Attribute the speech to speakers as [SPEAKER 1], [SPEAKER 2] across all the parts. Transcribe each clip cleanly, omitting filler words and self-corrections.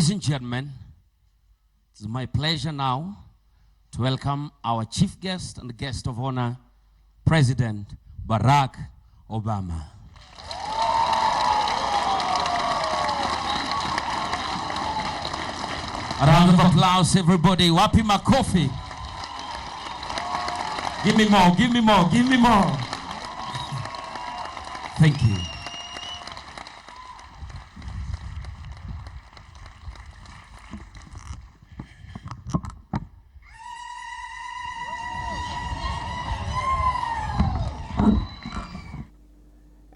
[SPEAKER 1] Ladies and gentlemen, it is my pleasure now to welcome our chief guest and guest of honor, President Barack Obama. A round of applause, everybody. Wapi makofi. Give me more, give me more, give me more. Thank you.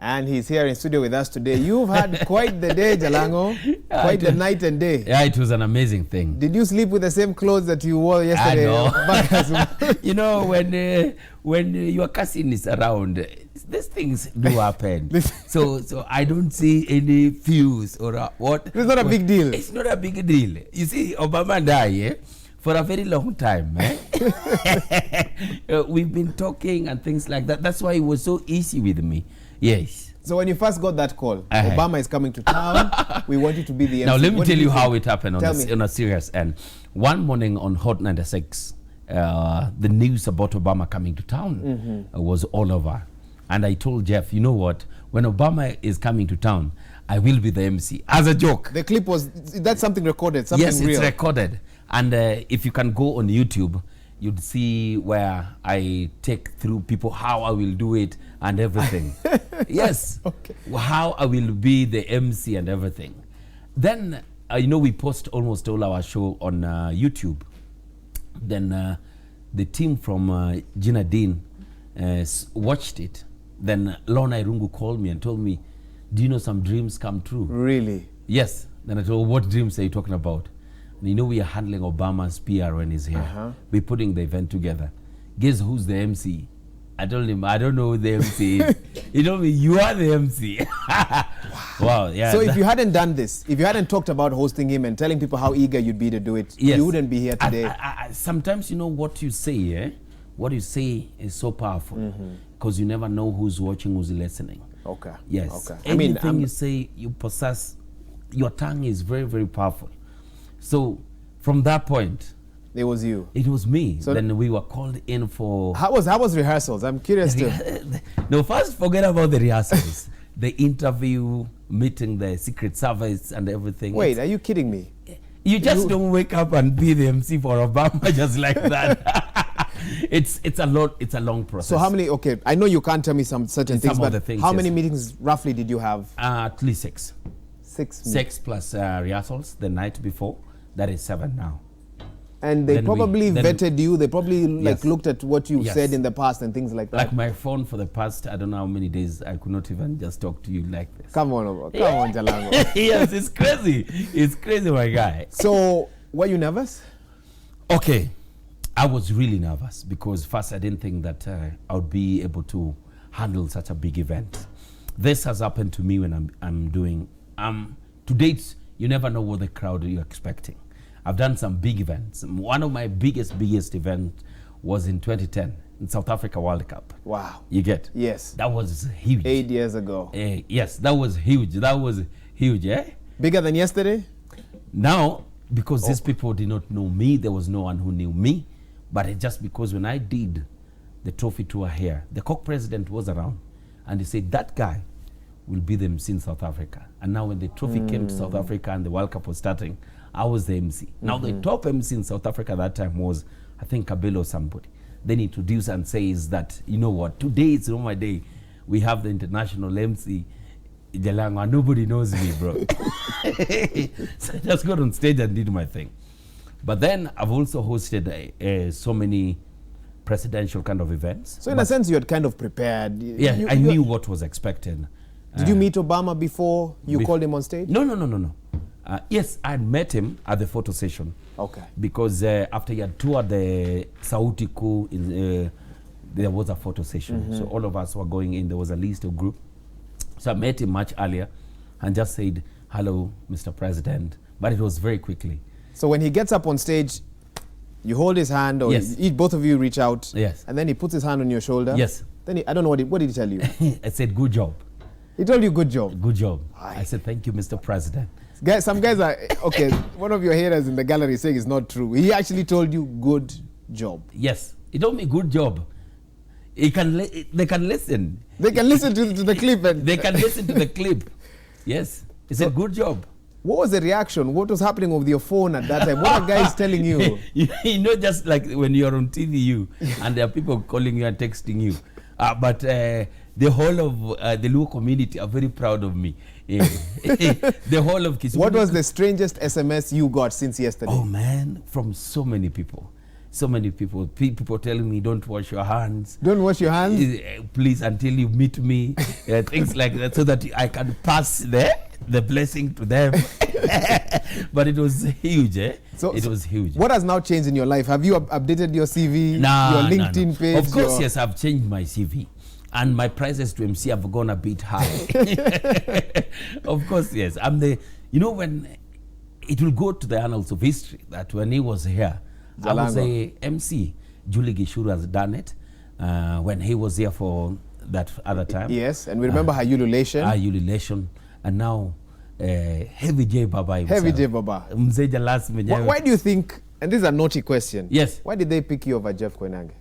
[SPEAKER 2] And he's here in studio with us today. You've had quite the day, Jalang'o. Quite the night and day.
[SPEAKER 3] Yeah, it was an amazing thing.
[SPEAKER 2] Did you sleep with the same clothes that you wore yesterday?
[SPEAKER 3] You know, when your cousin is around, these things do happen. so I don't see any fuse or what.
[SPEAKER 2] It's not a big deal.
[SPEAKER 3] It's not a big deal. You see, Obama and I, for a very long time, we've been talking and things like that. That's why it was so easy with me. Yes.
[SPEAKER 2] So when you first got that call, Obama is coming to town, we want you to be the MC.
[SPEAKER 3] Now let me tell you how it happened on a serious end. One morning on Hot 96, the news about Obama coming to town was all over. And I told Jeff, you know what, when Obama is coming to town, I will be the MC, as a joke.
[SPEAKER 2] The clip was, that's something recorded, something real.
[SPEAKER 3] Yes, it's recorded. And if you can go on YouTube, you'd see where I take through people how I will do it and everything. Yes, okay. How I will be the MC and everything. Then, you know, we post almost all our show on YouTube. Then the team from Gina Dean watched it. Then Lorna Irungu called me and told me, do you know some dreams come true?
[SPEAKER 2] Really?
[SPEAKER 3] Yes. Then I told her, what dreams are you talking about? And you know, we are handling Obama's PR when he's here. We're putting the event together. Guess who's the MC? I told him, I don't know who the MC is. He told me, you are the MC. Wow, yeah.
[SPEAKER 2] So if you hadn't done this, if you hadn't talked about hosting him and telling people how eager you'd be to do it, you wouldn't be here today.
[SPEAKER 3] Sometimes, you know, what you say, what you say is so powerful because you never know who's watching, who's listening.
[SPEAKER 2] Okay.
[SPEAKER 3] Yes.
[SPEAKER 2] Okay.
[SPEAKER 3] Anything you say, you possess, your tongue is very, very powerful. So from that point,
[SPEAKER 2] it was you.
[SPEAKER 3] It was me. So then we were called in for.
[SPEAKER 2] How was rehearsals? I'm curious too.
[SPEAKER 3] No, first forget about the rehearsals. The interview, meeting the Secret Service and everything.
[SPEAKER 2] Wait, are you kidding me?
[SPEAKER 3] You just don't wake up and be the MC for Obama just like that. It's a lot. It's a long process.
[SPEAKER 2] So how many? Okay, I know you can't tell me some certain things, but how many meetings roughly did you have?
[SPEAKER 3] At least 6.
[SPEAKER 2] 6
[SPEAKER 3] plus rehearsals the night before. That is 7 now.
[SPEAKER 2] And they probably vetted you. They probably looked at what you said in the past and things like that.
[SPEAKER 3] Like my phone for the past, I don't know how many days, I could not even just talk to you like this.
[SPEAKER 2] Come on, Jalang'o.
[SPEAKER 3] Yes, it's crazy. It's crazy, my guy.
[SPEAKER 2] So, were you nervous?
[SPEAKER 3] Okay. I was really nervous because first I didn't think that I would be able to handle such a big event. This has happened to me when I'm doing, to date, you never know what the crowd you're expecting. I've done some big events. One of my biggest event was in 2010 in South Africa World Cup.
[SPEAKER 2] Wow.
[SPEAKER 3] You get?
[SPEAKER 2] Yes.
[SPEAKER 3] That was huge.
[SPEAKER 2] 8 years ago.
[SPEAKER 3] Yes, that was huge. That was huge,
[SPEAKER 2] Bigger than yesterday?
[SPEAKER 3] Now, because these people did not know me, there was no one who knew me. But it's just because when I did the trophy tour here, the Coke president was around and he said, that guy will be the MC in South Africa. And now when the trophy came to South Africa and the World Cup was starting, I was the MC. Now the top MC in South Africa that time was, I think, Kabelo or somebody. Then he introduced and says that, you know what, today it's not my day. We have the international MC, Jalang'o, and nobody knows me, bro. So I just got on stage and did my thing. But then I've also hosted so many presidential kind of events.
[SPEAKER 2] So in a sense, you had kind of prepared.
[SPEAKER 3] Yeah, I knew what was expected.
[SPEAKER 2] Did you meet Obama before you called him on stage?
[SPEAKER 3] No. Yes, I had met him at the photo session.
[SPEAKER 2] Okay.
[SPEAKER 3] Because after he had toured the Sauti Kuu, there was a photo session. So all of us were going in. There was a list of group. So I met him much earlier and just said, hello, Mr. President. But it was very quickly. So
[SPEAKER 2] when he gets up on stage, you hold his hand, or both of you reach out.
[SPEAKER 3] Yes.
[SPEAKER 2] And then he puts his hand on your shoulder.
[SPEAKER 3] Yes.
[SPEAKER 2] Then I don't know, what did he tell you?
[SPEAKER 3] I said, good job.
[SPEAKER 2] He told you good job?
[SPEAKER 3] Good job. I said, thank you, Mr. President.
[SPEAKER 2] Guys, some guys are okay. One of your haters in the gallery saying it's not true. He actually told you good job.
[SPEAKER 3] Yes, he told me good job. They can listen.
[SPEAKER 2] They can listen to the clip and
[SPEAKER 3] They can listen to the clip. Yes, he said good job.
[SPEAKER 2] What was the reaction? What was happening with your phone at that time? What are guys telling you?
[SPEAKER 3] You know, just like when you're on TV, and there are people calling you and texting you. But the whole of the Luo community are very proud of me. The whole of Kisumu.
[SPEAKER 2] What was the strangest SMS you got since yesterday?
[SPEAKER 3] Oh man, from so many people. So many people. People telling me, don't wash your hands.
[SPEAKER 2] Don't wash your hands?
[SPEAKER 3] Please, until you meet me. Things like that, so that I can pass the blessing to them. But it was huge, eh? It was huge.
[SPEAKER 2] What has now changed in your life? Have you updated your CV, your LinkedIn page?
[SPEAKER 3] Of course, yes, I've changed my CV. And my prices to MC have gone a bit high. Of course, yes. When it will go to the annals of history that when he was here,
[SPEAKER 2] Jalang'o.
[SPEAKER 3] I was a MC. Julie Gishuru has done it when he was here for that other time.
[SPEAKER 2] Yes, and we remember her ululation.
[SPEAKER 3] Her ululation. And now, Heavy J Baba himself.
[SPEAKER 2] Heavy J Baba.
[SPEAKER 3] Mzee Jalas mwenyewe.
[SPEAKER 2] Why do you think, and this is a naughty question.
[SPEAKER 3] Yes.
[SPEAKER 2] Why did they pick you over Jeff Koinange?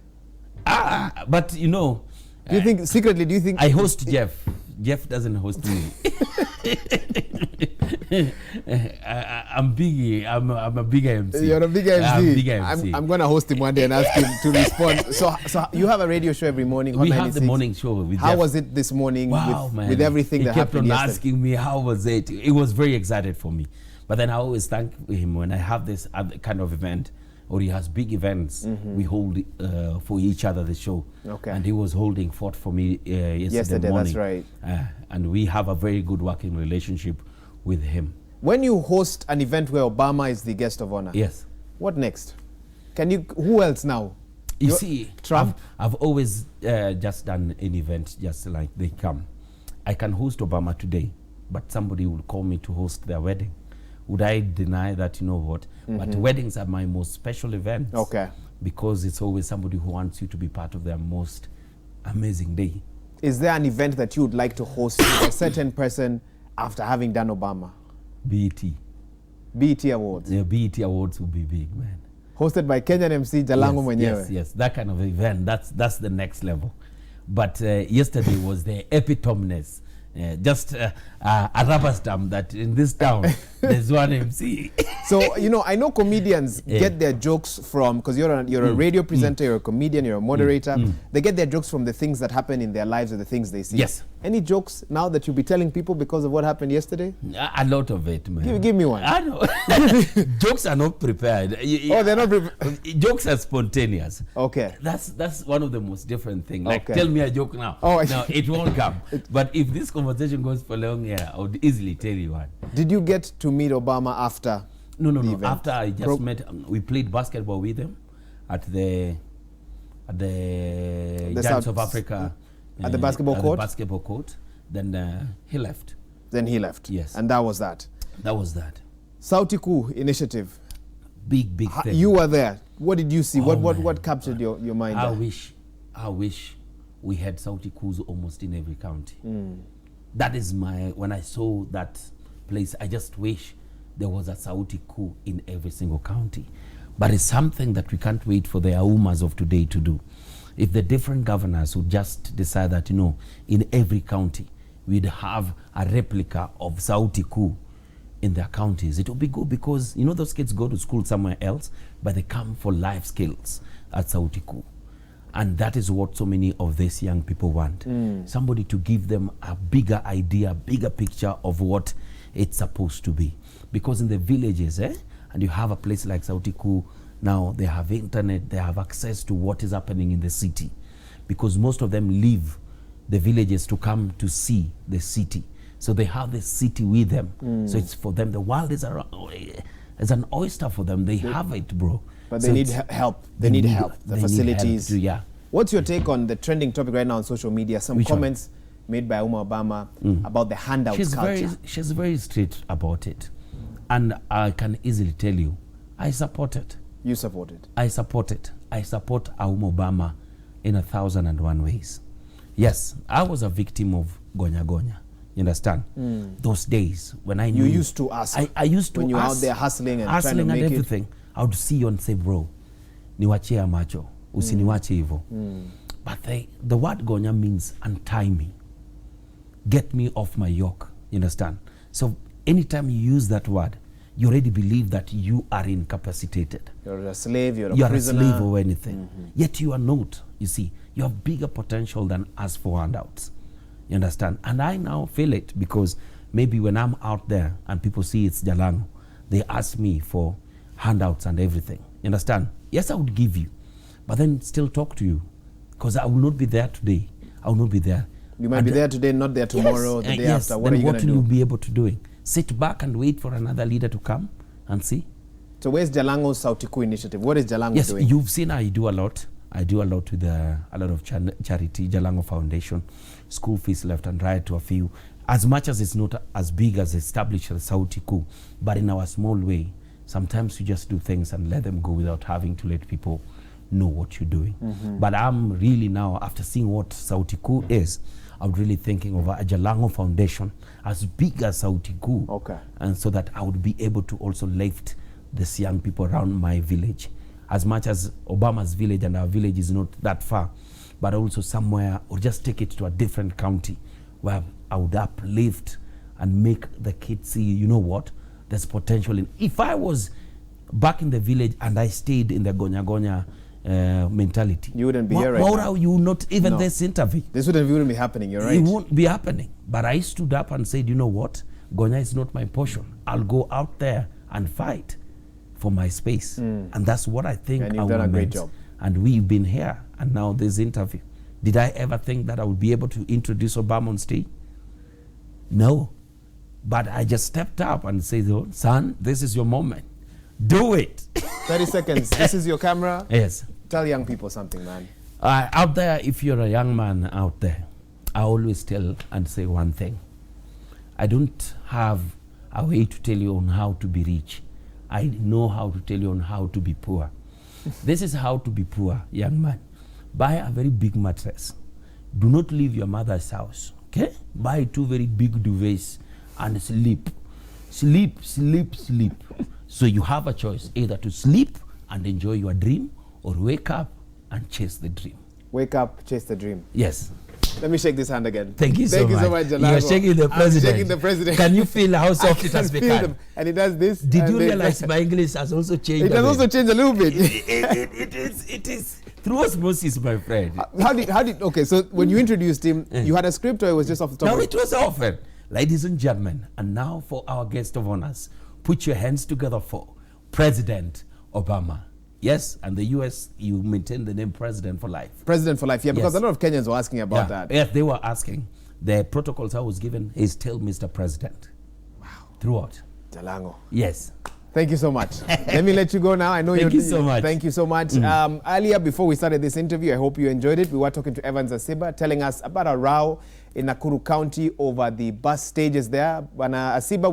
[SPEAKER 3] But you know,
[SPEAKER 2] Do you think, secretly, do you think...
[SPEAKER 3] I host Jeff. Jeff doesn't host me. I'm biggie. I'm a bigger MC.
[SPEAKER 2] You're a bigger MC.
[SPEAKER 3] I'm a bigger MC.
[SPEAKER 2] I'm going to host him one day and ask him to respond. So you have a radio show every morning.
[SPEAKER 3] We have the morning show with
[SPEAKER 2] How
[SPEAKER 3] Jeff.
[SPEAKER 2] was it this morning with everything
[SPEAKER 3] he
[SPEAKER 2] that
[SPEAKER 3] kept
[SPEAKER 2] happened
[SPEAKER 3] on
[SPEAKER 2] yesterday?
[SPEAKER 3] asking me how was it. It was very excited for me. But then I always thank him when I have this other kind of event, or he has big events, we hold for each other the show.
[SPEAKER 2] Okay.
[SPEAKER 3] And he was holding forth for me yesterday morning.
[SPEAKER 2] That's right.
[SPEAKER 3] And we have a very good working relationship with him.
[SPEAKER 2] When you host an event where Obama is the guest of honor,
[SPEAKER 3] Yes.
[SPEAKER 2] what next? Who else now?
[SPEAKER 3] You see,
[SPEAKER 2] Trump?
[SPEAKER 3] I've always just done an event just like they come. I can host Obama today, but somebody will call me to host their wedding. Would I deny that? You know what? But weddings are my most special events.
[SPEAKER 2] Okay.
[SPEAKER 3] Because it's always somebody who wants you to be part of their most amazing day.
[SPEAKER 2] Is there an event that you would like to host with a certain person after having done Obama?
[SPEAKER 3] BET.
[SPEAKER 2] BET Awards.
[SPEAKER 3] Yeah, BET Awards will be big, man.
[SPEAKER 2] Hosted by Kenyan MC Jalang'o mwenyewe.
[SPEAKER 3] Yes, that kind of event. That's the next level. But yesterday was the epitomeness. Just a rubber stamp that in this town there's one MC.
[SPEAKER 2] So, I know comedians get their jokes from, because you're a radio presenter, you're a comedian, you're a moderator. They get their jokes from the things that happen in their lives or the things they see.
[SPEAKER 3] Yes.
[SPEAKER 2] Any jokes now that you'll be telling people because of what happened yesterday?
[SPEAKER 3] A lot of it, man.
[SPEAKER 2] Give me one.
[SPEAKER 3] I know. Jokes are not prepared.
[SPEAKER 2] Oh, they're not prepared.
[SPEAKER 3] Jokes are spontaneous.
[SPEAKER 2] Okay.
[SPEAKER 3] That's one of the most different things. Like,
[SPEAKER 2] Okay.
[SPEAKER 3] tell me a joke now.
[SPEAKER 2] Oh,
[SPEAKER 3] no, it won't come. But if this conversation goes for long, I would easily tell you one.
[SPEAKER 2] Did you get to meet Obama after?
[SPEAKER 3] No.
[SPEAKER 2] event?
[SPEAKER 3] After I just met, we played basketball with him at the Giants of Africa.
[SPEAKER 2] At the basketball court?
[SPEAKER 3] The basketball court. Then he left.
[SPEAKER 2] Then he left.
[SPEAKER 3] Yes.
[SPEAKER 2] And that was that.
[SPEAKER 3] That was that.
[SPEAKER 2] Sauti Kuu initiative.
[SPEAKER 3] Big thing.
[SPEAKER 2] You were there. What did you see?
[SPEAKER 3] Oh,
[SPEAKER 2] what captured your mind?
[SPEAKER 3] I
[SPEAKER 2] there?
[SPEAKER 3] wish we had Sauti Kuus almost in every county. That is when I saw that place, I just wish there was a Sauti Kuu in every single county. But it's something that we can't wait for the Aumas of today to do. If the different governors would just decide that, in every county, we'd have a replica of Sauti Kuu in their counties, it will be good, because those kids go to school somewhere else, but they come for life skills at Sauti Kuu. And that is what so many of these young people want. Somebody to give them a bigger idea, bigger picture of what it's supposed to be. Because in the villages, and you have a place like Sauti Kuu, now they have internet, they have access to what is happening in the city. Because most of them leave the villages to come to see the city. So they have the city with them. So it's for them. The world is an oyster for them. They have it, bro.
[SPEAKER 2] But they need help. They need help. The facilities.
[SPEAKER 3] Help too, yeah.
[SPEAKER 2] What's your take on the trending topic right now on social media? Some comments made by Obama about the handouts culture.
[SPEAKER 3] She's very straight about it. And I can easily tell you, I support it.
[SPEAKER 2] You support it?
[SPEAKER 3] I support it. I support Obama in 1,001 ways. Yes, I was a victim of Gonya Gonya. You understand? Those days when I knew.
[SPEAKER 2] You used to ask.
[SPEAKER 3] I used to
[SPEAKER 2] when you were
[SPEAKER 3] ask,
[SPEAKER 2] out there hustling and trying to
[SPEAKER 3] and
[SPEAKER 2] make
[SPEAKER 3] everything. I would see you and say, bro, niwachia macho, usiniwache hivyo. But the word gonya means untie me. Get me off my yoke. You understand? So anytime you use that word, you already believe that you are incapacitated.
[SPEAKER 2] You're a slave, you're
[SPEAKER 3] You
[SPEAKER 2] a
[SPEAKER 3] are a
[SPEAKER 2] prisoner.
[SPEAKER 3] slave or anything. Yet you are not. You see, you have bigger potential than us for handouts. You understand? And I now feel it because maybe when I'm out there and people see it's Jalang'o, they ask me for handouts and everything. You understand? Yes, I would give you, but then still talk to you because I will not be there today. I will not be there.
[SPEAKER 2] You might be there today, not there tomorrow, the day after. What are you going to do?
[SPEAKER 3] What will you be able to do? Sit back and wait for another leader to come and see?
[SPEAKER 2] So where's Jalang'o's Sauti Kuu initiative? What is Jalang'o
[SPEAKER 3] Yes,
[SPEAKER 2] doing?
[SPEAKER 3] you've seen I do a lot. I do a lot with a lot of charity, Jalang'o Foundation, school fees left and right to a few. As much as it's not as big as established Sauti Kuu, but in our small way, sometimes you just do things and let them go without having to let people know what you're doing. But I'm really now, after seeing what Sauti Kuu is, I'm really thinking of a Jalang'o Foundation as big as Sauti Kuu.
[SPEAKER 2] Okay.
[SPEAKER 3] And so that I would be able to also lift these young people around my village. As much as Obama's village and our village is not that far, but also somewhere, or just take it to a different county where I would uplift and make the kids see, you know what, there's potential in. If I was back in the village and I stayed in the Gonya mentality,
[SPEAKER 2] you wouldn't be here right now.
[SPEAKER 3] You not even this interview.
[SPEAKER 2] This wouldn't be happening, you're right.
[SPEAKER 3] It won't be happening. But I stood up and said, you know what, Gonya is not my portion. I'll go out there and fight for my space. And that's what I think.
[SPEAKER 2] And you've done a great job.
[SPEAKER 3] And we've been here, and now this interview. Did I ever think that I would be able to introduce Obama on stage? No. But I just stepped up and said, oh, son, this is your moment. Do it.
[SPEAKER 2] 30 seconds. This is your camera.
[SPEAKER 3] Yes.
[SPEAKER 2] Tell young people something, man.
[SPEAKER 3] Out there, if you're a young man out there, I always tell and say one thing. I don't have a way to tell you on how to be rich. I know how to tell you on how to be poor. This is how to be poor, young man. Buy a very big mattress. Do not leave your mother's house, okay? Buy 2 very big duvets and sleep. Sleep, sleep, sleep. So you have a choice, either to sleep and enjoy your dream or wake up and chase the dream.
[SPEAKER 2] Wake up, chase the dream.
[SPEAKER 3] Yes.
[SPEAKER 2] Let me shake this hand again.
[SPEAKER 3] Thank you so much.
[SPEAKER 2] Jalang'o.
[SPEAKER 3] You're shaking the president.
[SPEAKER 2] I'm shaking the president.
[SPEAKER 3] Can you feel how soft it has become?
[SPEAKER 2] And it does this.
[SPEAKER 3] Did you realize my English has also changed?
[SPEAKER 2] It has also changed a little bit.
[SPEAKER 3] It is through osmosis, my friend.
[SPEAKER 2] Okay, so when you introduced him, you had a script or it was just off the top?
[SPEAKER 3] No, it was offered. Ladies and gentlemen, and now for our guest of honors, put your hands together for President Obama. Yes, and the US, you maintain the name President for Life.
[SPEAKER 2] President for Life, yeah, because
[SPEAKER 3] Yes.
[SPEAKER 2] a lot of Kenyans were asking about that.
[SPEAKER 3] Yes, they were asking. The protocols I was given is still Mr. President. Wow. Throughout.
[SPEAKER 2] Jalang'o.
[SPEAKER 3] Yes.
[SPEAKER 2] Thank you so much. Let me let you go now. I know
[SPEAKER 3] Thank you so much.
[SPEAKER 2] Thank you so much. Earlier, before we started this interview, I hope you enjoyed it. We were talking to Evans Asiba, telling us about a row in Nakuru County over the bus stages there. Bwana Asiba,